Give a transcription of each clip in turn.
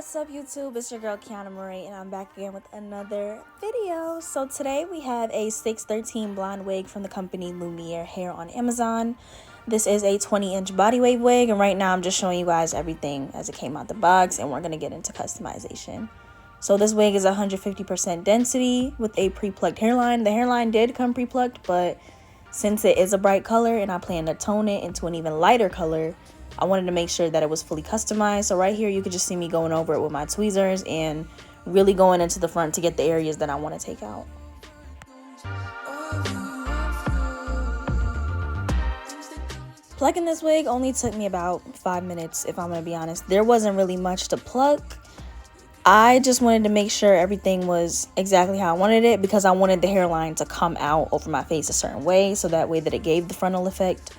What's up YouTube, it's your girl Kiannamoracia and I'm back again with another video. So today we have a 613 blonde wig from the company Luimere hair on Amazon. This is a 20-inch body wave wig, and right now I'm just showing you guys everything as it came out the box, and we're going to get into customization. So this wig is 150% density with a pre-plucked hairline. The hairline did come pre-plucked, but since it is a bright color and I plan to tone it into an even lighter color, I wanted to make sure that it was fully customized. So right here, you could just see me going over it with my tweezers and really going into the front to get the areas that I want to take out. Plucking this wig only took me about 5 minutes, if I'm going to be honest. There wasn't really much to pluck. I just wanted to make sure everything was exactly how I wanted it, because I wanted the hairline to come out over my face a certain way, so that way that it gave the frontal effect.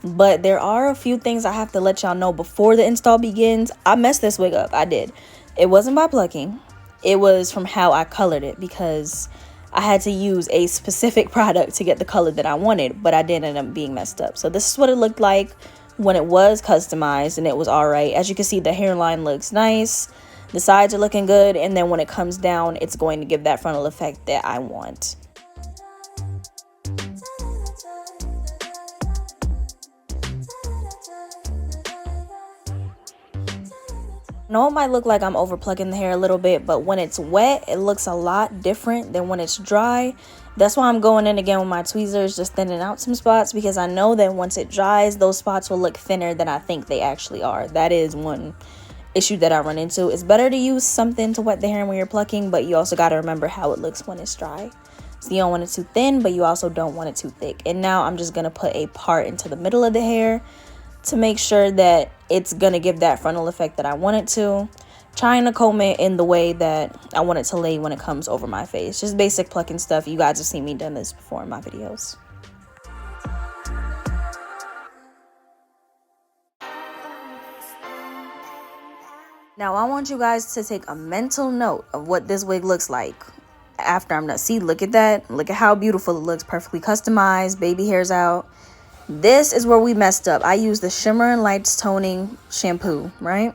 But there are a few things I have to let y'all know before the install begins. I messed this wig up. I did. It wasn't by plucking. It was from how I colored it, because I had to use a specific product to get the color that I wanted, but I did end up being messed up. So this is what it looked like when it was customized, and it was all right. As you can see, the hairline looks nice. The sides are looking good, and then when it comes down, it's going to give that frontal effect that I want. I know it might look like I'm over plucking the hair a little bit, but when it's wet, it looks a lot different than when it's dry. That's why I'm going in again with my tweezers, just thinning out some spots, because I know that once it dries, those spots will look thinner than I think they actually are. That is one issue that I run into. It's better to use something to wet the hair when you're plucking, but you also got to remember how it looks when it's dry. So you don't want it too thin, but you also don't want it too thick. And now I'm just going to put a part into the middle of the hair to make sure that it's gonna give that frontal effect that I want it to. Trying to comb it in the way that I want it to lay when it comes over my face. Just basic plucking stuff. You guys have seen me done this before in my videos. Now I want you guys to take a mental note of what this wig looks like after I'm done. See, look at that. Look at how beautiful it looks. Perfectly customized. Baby hairs out. This is where we messed up. I used the Shimmer and Lights toning shampoo, right?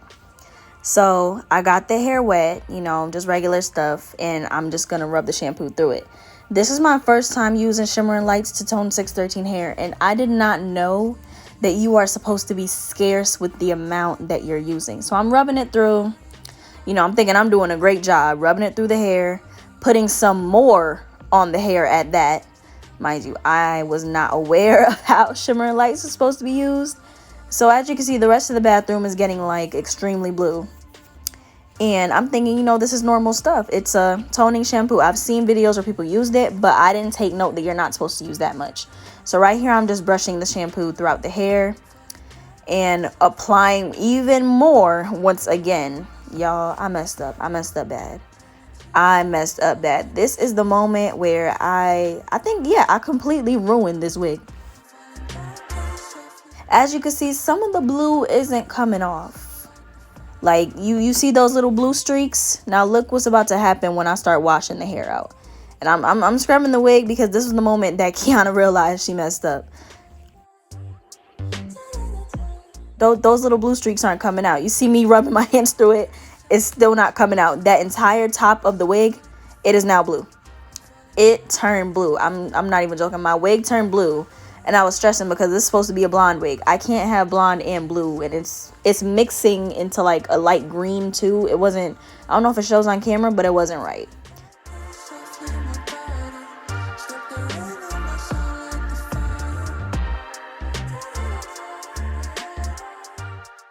So I got the hair wet, you know, just regular stuff, and I'm just gonna rub the shampoo through it. This is my first time using Shimmer and Lights to tone 613 hair, and I did not know that you are supposed to be scarce with the amount that you're using. So I'm rubbing it through. You know, I'm thinking I'm doing a great job rubbing it through the hair, putting some more on the hair at that. Mind you, I was not aware of how Shimmer and Lights is supposed to be used. So as you can see, the rest of the bathroom is getting like extremely blue. And I'm thinking, you know, this is normal stuff. It's a toning shampoo. I've seen videos where people used it, but I didn't take note that you're not supposed to use that much. So right here, I'm just brushing the shampoo throughout the hair and applying even more once again. Y'all, I messed up. I messed up bad. I messed up bad. This is the moment where I think, yeah, I completely ruined this wig. As you can see, some of the blue isn't coming off. Like, you see those little blue streaks? Now look what's about to happen when I start washing the hair out. And I'm scrubbing the wig because this is the moment that Kianna realized she messed up. Those little blue streaks aren't coming out. You see me rubbing my hands through it. It's still not coming out. That entire top of the wig, it is now blue. It turned blue. I'm not even joking. My wig turned blue, and I was stressing because this is supposed to be a blonde wig. I can't have blonde and blue, and it's mixing into like a light green too. It wasn't, I don't know if it shows on camera, but it wasn't right.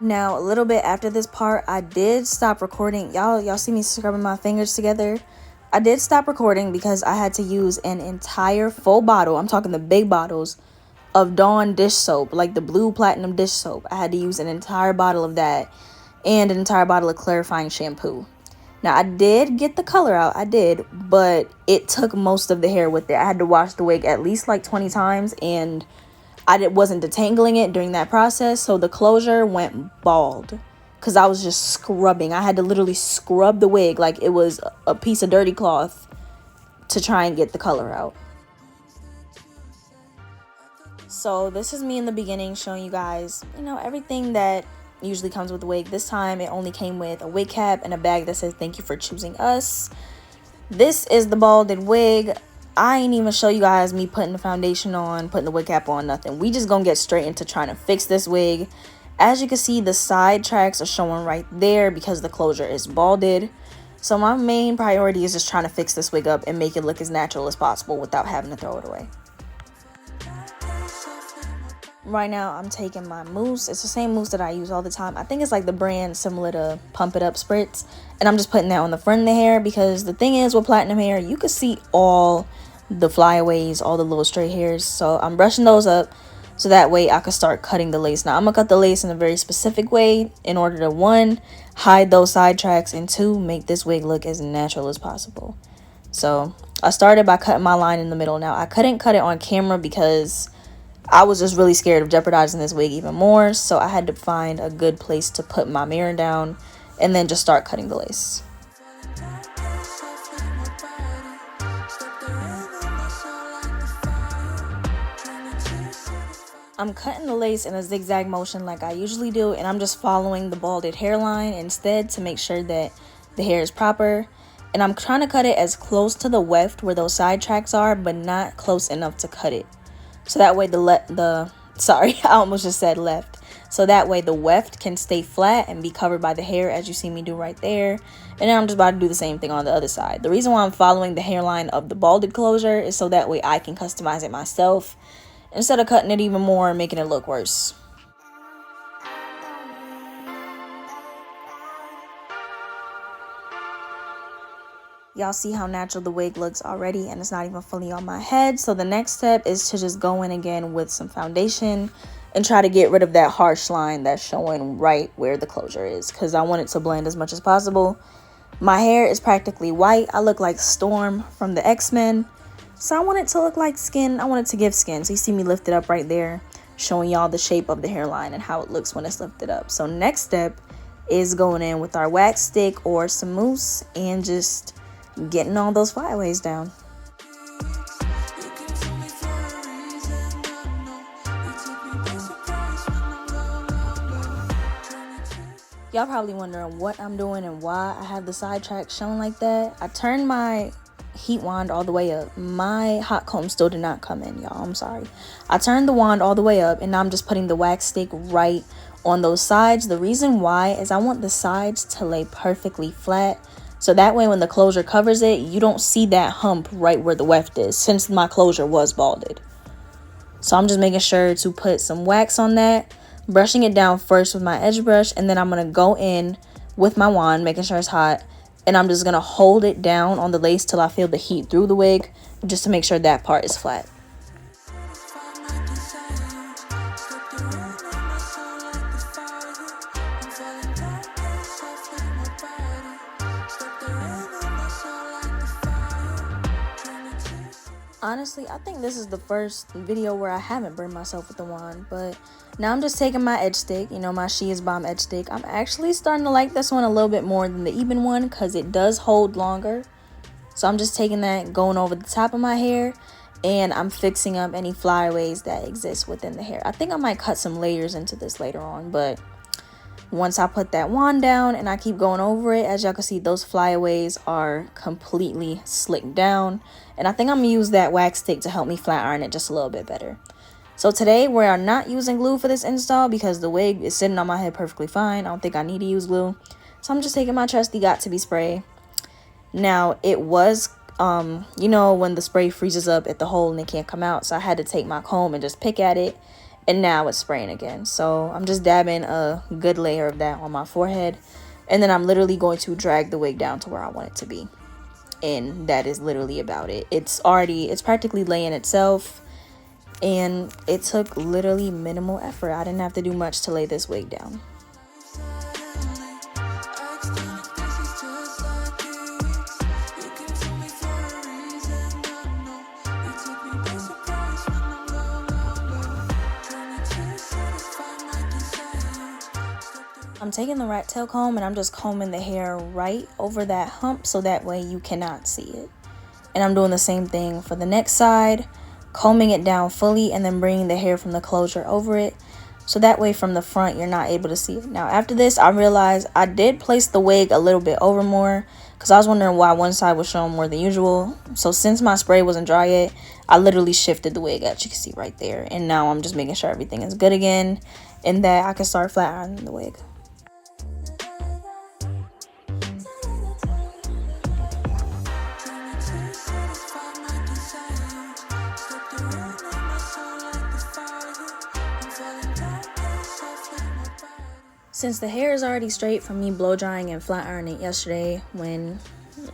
Now, a little bit after this part, I did stop recording. Y'all see me scrubbing my fingers together? I did stop recording because I had to use an entire full bottle. I'm talking the big bottles of Dawn dish soap, like the blue platinum dish soap. I had to use an entire bottle of that and an entire bottle of clarifying shampoo. Now, I did get the color out. I did, but it took most of the hair with it. I had to wash the wig at least like 20 times, and I wasn't detangling it during that process, so the closure went bald because I was just scrubbing. I had to literally scrub the wig like it was a piece of dirty cloth to try and get the color out. So this is me in the beginning showing you guys, you know, everything that usually comes with the wig. This time it only came with a wig cap and a bag that says thank you for choosing us. This is the balded wig. I ain't even show you guys me putting the foundation on, putting the wig cap on, nothing. We just gonna get straight into trying to fix this wig. As you can see, the side tracks are showing right there because the closure is balded. So my main priority is just trying to fix this wig up and make it look as natural as possible without having to throw it away. Right now, I'm taking my mousse. It's the same mousse that I use all the time. I think it's like the brand similar to Pump It Up Spritz. And I'm just putting that on the front of the hair because the thing is with platinum hair, you can see all the flyaways, all the little stray hairs. So I'm brushing those up so that way I can start cutting the lace. Now, I'm going to cut the lace in a very specific way in order to, 1, hide those side tracks, and 2, make this wig look as natural as possible. So I started by cutting my line in the middle. Now, I couldn't cut it on camera because I was just really scared of jeopardizing this wig even more, so I had to find a good place to put my mirror down and then just start cutting the lace. I'm cutting the lace in a zigzag motion like I usually do, and I'm just following the balded hairline instead to make sure that the hair is proper. And I'm trying to cut it as close to the weft where those side tracks are, but not close enough to cut it. So that way sorry, I almost just said left. So that way the weft can stay flat and be covered by the hair, as you see me do right there. And then I'm just about to do the same thing on the other side. The reason why I'm following the hairline of the balded closure is so that way I can customize it myself instead of cutting it even more and making it look worse. Y'all see how natural the wig looks already, and it's not even fully on my head. So the next step is to just go in again with some foundation and try to get rid of that harsh line that's showing right where the closure is, because I want it to blend as much as possible. My hair is practically white. I look like Storm from the X-Men. So I want it to look like skin. I want it to give skin. So you see me lift it up right there, showing y'all the shape of the hairline and how it looks when it's lifted up. So next step is going in with our wax stick or some mousse and just getting all those flyaways down. Y'all probably wondering what I'm doing and why I have the side track showing like that. I turned my heat wand all the way up. My hot comb still did not come in, y'all. I'm sorry. I turned the wand all the way up, and now I'm just putting the wax stick right on those sides. The reason why is I want the sides to lay perfectly flat, so that way when the closure covers it, you don't see that hump right where the weft is, since my closure was balded. So I'm just making sure to put some wax on that, brushing it down first with my edge brush, and then I'm going to go in with my wand, making sure it's hot, and I'm just going to hold it down on the lace till I feel the heat through the wig, just to make sure that part is flat. Honestly, I think this is the first video where I haven't burned myself with the wand, but now I'm just taking my edge stick, my She Is Bomb edge stick. I'm actually starting to like this one a little bit more than the Eben one because it does hold longer. So I'm just taking that, going over the top of my hair, and I'm fixing up any flyaways that exist within the hair. I think I might cut some layers into this later on, but once I put that wand down and I keep going over it, as y'all can see, those flyaways are completely slicked down. And I think I'm going to use that wax stick to help me flat iron it just a little bit better. So today we are not using glue for this install because the wig is sitting on my head perfectly fine. I don't think I need to use glue. So I'm just taking my trusty Got2b spray. Now it was, when the spray freezes up at the hole and it can't come out. So I had to take my comb and just pick at it. And now it's spraying again. So I'm just dabbing a good layer of that on my forehead. And then I'm literally going to drag the wig down to where I want it to be. And that is literally about it. It's practically laying itself. And it took literally minimal effort. I didn't have to do much to lay this wig down. I'm taking the rat tail comb and I'm just combing the hair right over that hump so that way you cannot see it. And I'm doing the same thing for the next side, combing it down fully and then bringing the hair from the closure over it so that way from the front you're not able to see it. Now after this, I realized I did place the wig a little bit over more, because I was wondering why one side was showing more than usual. So since my spray wasn't dry yet, I literally shifted the wig, as you can see right there, and now I'm just making sure everything is good again and that I can start flat ironing the wig. Since the hair is already straight from me blow drying and flat ironing it yesterday when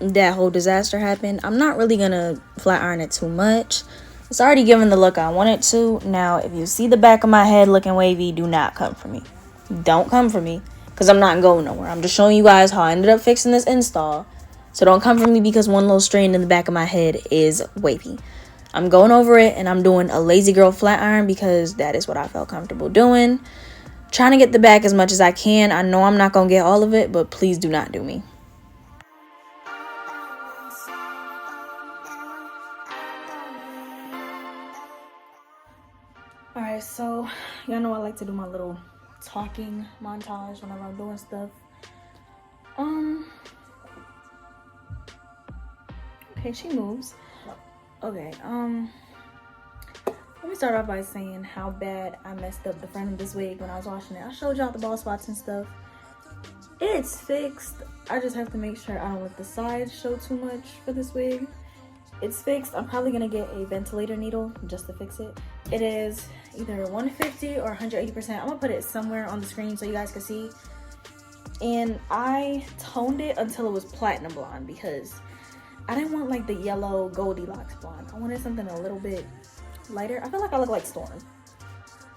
that whole disaster happened, I'm not really gonna flat iron it too much. It's already giving the look I want it to. Now, if you see the back of my head looking wavy, do not come for me. Don't come for me, because I'm not going nowhere. I'm just showing you guys how I ended up fixing this install. So don't come for me because one little strand in the back of my head is wavy. I'm going over it and I'm doing a lazy girl flat iron because that is what I felt comfortable doing. Trying to get the back as much as I can. I know I'm not going to get all of it, but please do not do me. Alright, so y'all know I like to do my little talking montage whenever I'm doing stuff. Okay, she moves. Okay, let me start off by saying how bad I messed up the front of this wig when I was washing it. I showed y'all the bald spots and stuff. It's fixed. I just have to make sure I don't let the sides show too much for this wig. It's fixed. I'm probably gonna get a ventilator needle just to fix it. It is either 150 or 180%. I'm gonna put it somewhere on the screen so you guys can see. And I toned it until it was platinum blonde because I didn't want like the yellow Goldilocks blonde. I wanted something a little bit lighter. I feel like I look like Storm.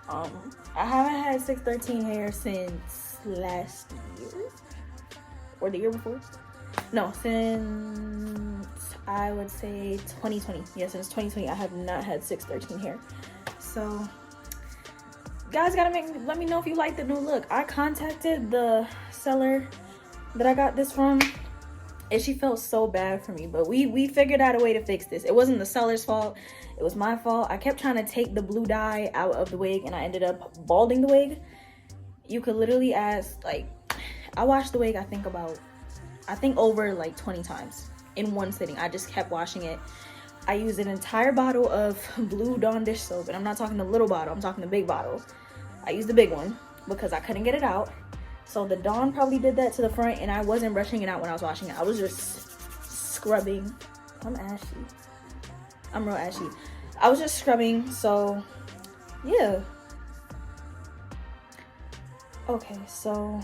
I haven't had 613 hair since last year or the year before. No, since I would say 2020. Yeah, since 2020 I have not had 613 hair. So guys gotta let me know if you like the new look. I contacted the seller that I got this from and she felt so bad for me, but we figured out a way to fix this. It wasn't the seller's fault, it was my fault. I kept trying to take the blue dye out of the wig and I ended up balding the wig. You could literally ask, like, I washed the wig I think over like 20 times in one sitting. I just kept washing it. I used an entire bottle of blue Dawn dish soap, and I'm not talking the little bottle, I'm talking the big bottle. I used the big one because I couldn't get it out. So the Dawn probably did that to the front, and I wasn't brushing it out when I was washing it. I was just scrubbing. I'm ashy. I'm real ashy. I was just scrubbing, so yeah. Okay, so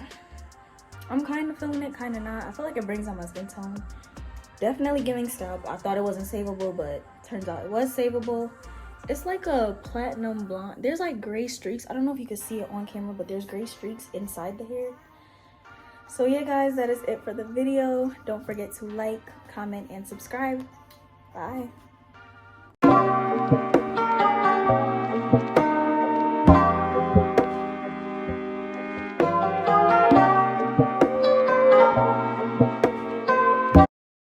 I'm kind of feeling it, kind of not. I feel like it brings out my skin tone. Definitely giving scalp. I thought it wasn't savable, but turns out it was savable. It's like a platinum blonde. There's like gray streaks. I don't know if you can see it on camera, but there's gray streaks inside the hair. So yeah, guys, that is it for the video. Don't forget to like, comment, and subscribe. Bye.